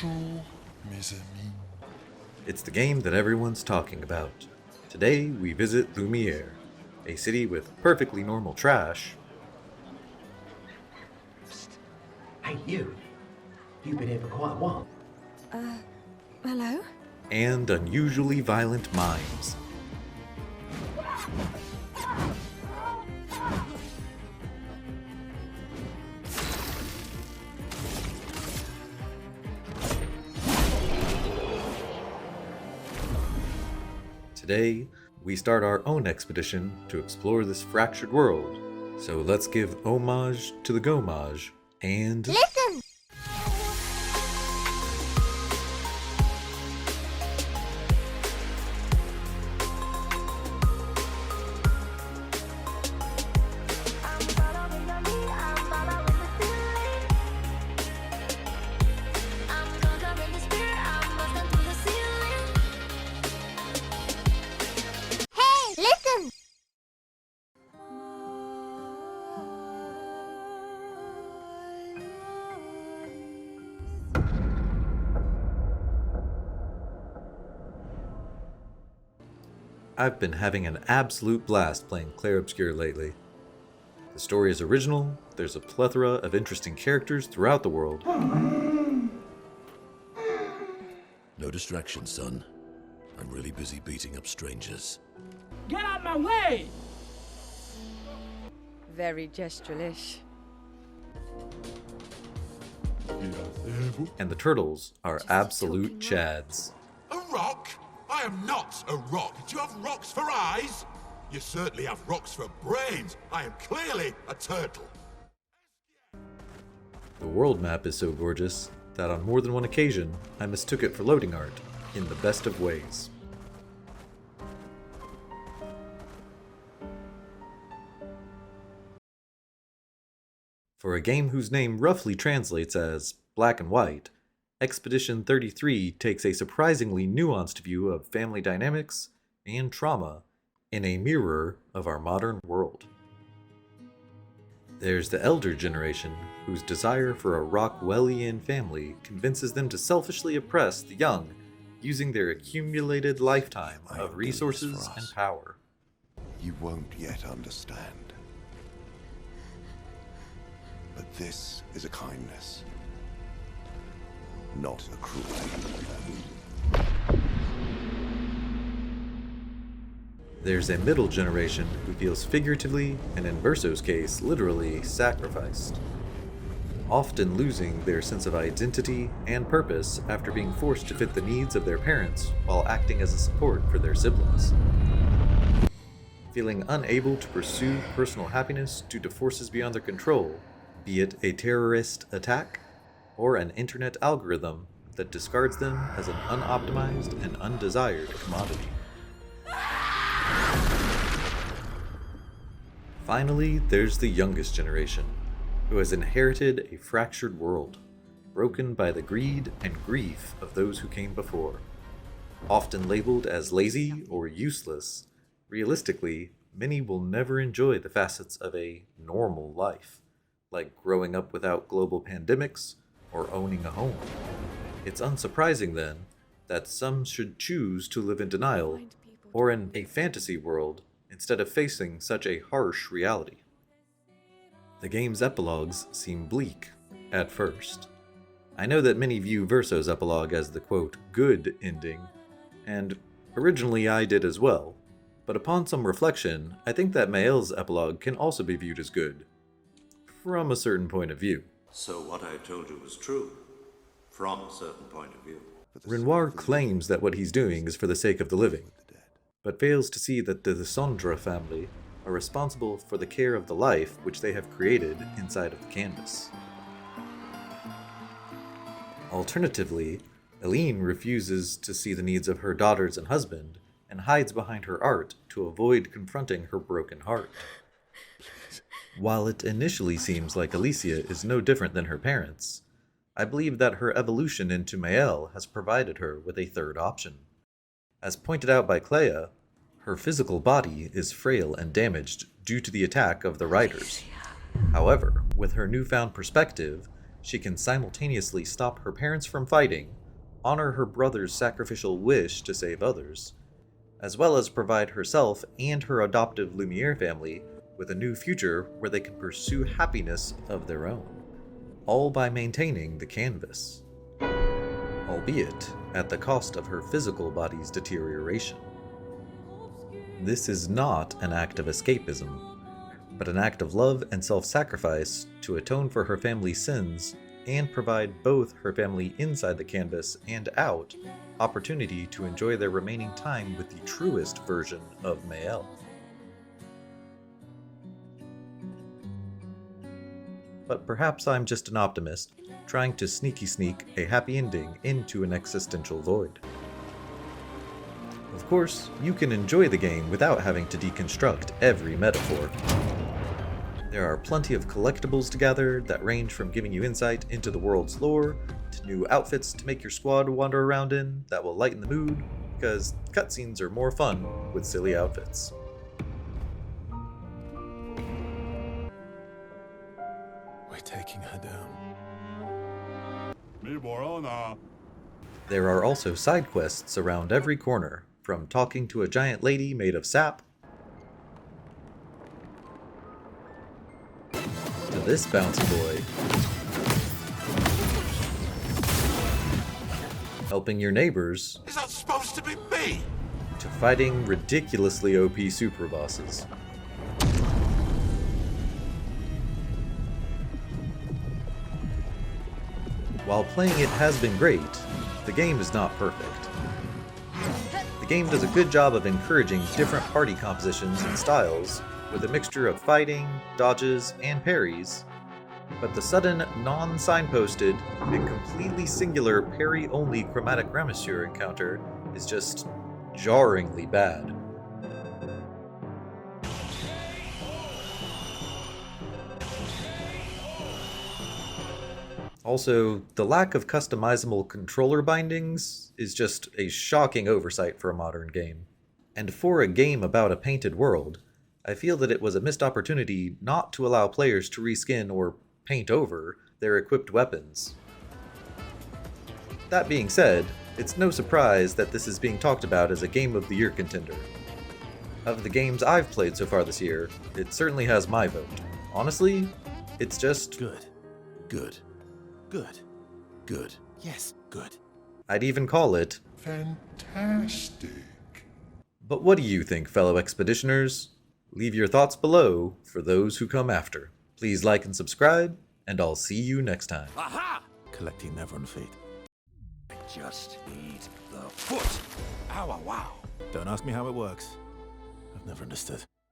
Bonjour, mes amis. It's the game that everyone's talking about. Today we visit Lumiere, a city with perfectly normal trash. Hey, you. You've been here for quite a while. Hello? And unusually violent mimes. Today, we start our own expedition to explore this fractured world. So let's give homage to the gommage and... Listen! I've been having an absolute blast playing Clair Obscur lately. The story is original, there's a plethora of interesting characters throughout the world. No distraction, son. I'm really busy beating up strangers. Get out my way! Very gesturalish. And the turtles are absolute chads. A rock? I am not a rock. Do you have rocks for eyes? You certainly have rocks for brains. I am clearly a turtle. The world map is so gorgeous that on more than one occasion I mistook it for loading art in the best of ways. For a game whose name roughly translates as black and white, Expedition 33 takes a surprisingly nuanced view of family dynamics and trauma in a mirror of our modern world. There's the elder generation, whose desire for a Rockwellian family convinces them to selfishly oppress the young using their accumulated lifetime of resources and power. You won't yet understand. But this is a kindness, not a cruelty. There's a middle generation who feels figuratively, and in Verso's case, literally sacrificed, often losing their sense of identity and purpose after being forced to fit the needs of their parents while acting as a support for their siblings. Feeling unable to pursue personal happiness due to forces beyond their control, be it a terrorist attack or an internet algorithm that discards them as an unoptimized and undesired commodity. Finally, there's the youngest generation, who has inherited a fractured world, broken by the greed and grief of those who came before. Often labeled as lazy or useless, realistically, many will never enjoy the facets of a normal life, like growing up without global pandemics or owning a home. It's unsurprising, then, that some should choose to live in denial or in a fantasy world instead of facing such a harsh reality. The game's epilogues seem bleak at first. I know that many view Verso's epilogue as the quote, good ending, and originally I did as well, but upon some reflection, I think that Mael's epilogue can also be viewed as good, from a certain point of view. So what I told you was true, from a certain point of view. Renoir claims that what he's doing is for the sake of the living, but fails to see that the Descendre family are responsible for the care of the life which they have created inside of the canvas. Alternatively, Eileen refuses to see the needs of her daughters and husband, and hides behind her art to avoid confronting her broken heart. While it initially seems like Alicia is no different than her parents, I believe that her evolution into Mael has provided her with a third option. As pointed out by Clair, her physical body is frail and damaged due to the attack of the riders. However, with her newfound perspective, she can simultaneously stop her parents from fighting, honor her brother's sacrificial wish to save others, as well as provide herself and her adoptive Lumiere family with a new future where they can pursue happiness of their own, all by maintaining the canvas, albeit at the cost of her physical body's deterioration. This is not an act of escapism, but an act of love and self-sacrifice to atone for her family's sins and provide both her family inside the canvas and out opportunity to enjoy their remaining time with the truest version of Mael. But perhaps I'm just an optimist, trying to sneaky sneak a happy ending into an existential void. Of course, you can enjoy the game without having to deconstruct every metaphor. There are plenty of collectibles to gather that range from giving you insight into the world's lore, to new outfits to make your squad wander around in that will lighten the mood, because cutscenes are more fun with silly outfits. We're taking her down. There are also side quests around every corner, from talking to a giant lady made of sap, to this bouncy boy, helping your neighbors, Is that supposed to be me? to fighting ridiculously OP super bosses. While playing it has been great, the game is not perfect. The game does a good job of encouraging different party compositions and styles, with a mixture of fighting, dodges, and parries, but the sudden, non-signposted, and completely singular parry-only chromatic ramasure encounter is just jarringly bad. Also, the lack of customizable controller bindings is just a shocking oversight for a modern game. And for a game about a painted world, I feel that it was a missed opportunity not to allow players to reskin or paint over their equipped weapons. That being said, it's no surprise that this is being talked about as a Game of the Year contender. Of the games I've played so far this year, it certainly has my vote. Honestly, it's just Good. Good. Good. Good. Yes, good. I'd even call it. Fantastic. But what do you think, fellow expeditioners? Leave your thoughts below for those who come after. Please like and subscribe, and I'll see you next time. Aha! Collecting Neveron feet. I just need the foot. Ow, wow. Don't ask me how it works. I've never understood.